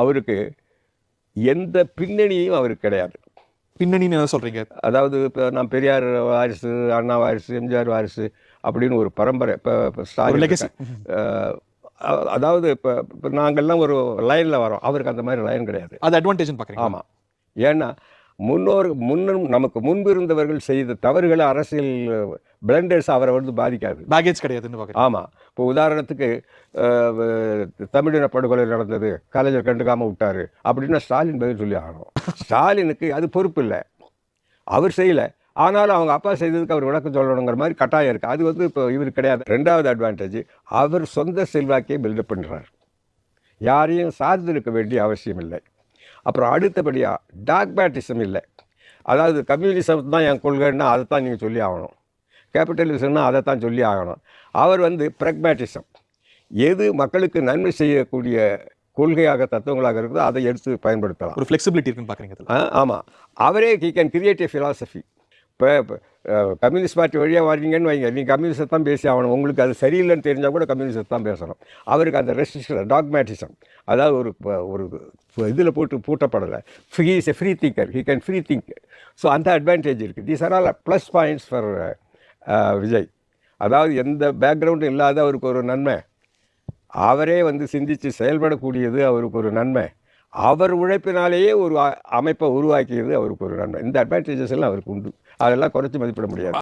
அவருக்கு எந்த பின்னணியும் அவருக்கு கிடையாது. பின்னணின்னு என்ன சொல்கிறீங்க? அதாவது இப்போ நான் பெரியார் வாரிசு, அண்ணா வாரிசு, எம்ஜிஆர் வாரிசு அப்படின்னு ஒரு பரம்பரை. இப்போ ஸ்டாலின் அதாவது இப்போ நாங்கள்லாம் ஒரு லைனில் வரோம், அவருக்கு அந்த மாதிரி லைன் கிடையாது. அது அட்வான்டேஜ்னு பார்க்குறீங்க? ஆமாம். ஏன்னா நமக்கு முன்பு இருந்தவர்கள் செய்த தவறுகளை, அரசியல் பிளண்டர்ஸ் அவரை வந்து பாதிக்காது. பேகேஜ் கிடையாதுன்னு பார்க்குறேன். ஆமாம். இப்போ உதாரணத்துக்கு தமிழின படுகொலை நடந்தது, கலைஞர் கண்டுக்காமல் விட்டார் அப்படின்னா ஸ்டாலின் பதில் சொல்லி ஆகணும். ஸ்டாலினுக்கு அது பொறுப்பு இல்லை, அவர் செய்யலை. ஆனாலும் அவங்க அப்பா செய்ததுக்கு அவர் விளக்கம் சொல்லணுங்கிற மாதிரி கட்டாயம் இருக்குது. அது வந்து இப்போ இவர் கிடையாது. ரெண்டாவது அட்வான்டேஜ், அவர் சொந்த செல்வாக்கையே பில்டப் பண்ணுறார், யாரையும் சார்ந்திருக்க வேண்டிய அவசியம் இல்லை. அப்புறம் அடுத்தபடியாக டாக்மேட்டிசம் இல்லை. அதாவது கம்யூனிசம் தான் என் கொள்கைன்னா அதை தான் நீங்கள் சொல்லி ஆகணும், கேபிட்டலிசம்னா அதை தான் சொல்லி ஆகணும். அவர் வந்து ப்ராக்மேட்டிசம், எது மக்களுக்கு நன்மை செய்யக்கூடிய கொள்கையாக தத்துவங்களாக இருக்குதோ அதை எடுத்து பயன்படுத்தலாம். ஒரு ஃப்ளெக்சிபிலிட்டி இருக்குன்னு பார்க்குறீங்க? ஆமாம். அவரே he can create A philosophy. இப்போ கம்யூனிஸ்ட் பார்ட்டி வழியாக வரீங்கன்னு வைங்க, நீங்கள் கம்யூனிஸ்ட் தான் பேசி ஆகணும், உங்களுக்கு அது சரியில்லைன்னு தெரிஞ்சால் கூட கம்யூனிஸ்ட் தான் பேசணும். அவருக்கு அந்த ரெஸ்ட்ரிக்ஷன், டாக்மேட்டிசம், அதாவது ஒரு இதில் பூட்டப்படலை. He is a free thinker, he can free think. So அந்த அட்வான்டேஜ் இருக்குது. These are all plus points for Vijay. அதாவது எந்த பேக்ரவுண்டும் இல்லாத அவருக்கு ஒரு நன்மை, அவரே வந்து சிந்தித்து செயல்படக்கூடியது அவருக்கு ஒரு நன்மை, அவர் உழைப்பினாலேயே ஒரு அமைப்பை உருவாக்கியது அவருக்கு ஒரு நன்மை. இந்த அட்வான்டேஜஸ் எல்லாம் அவருக்கு உண்டு, அதெல்லாம் குறைச்சி மதிப்பிட முடியாது.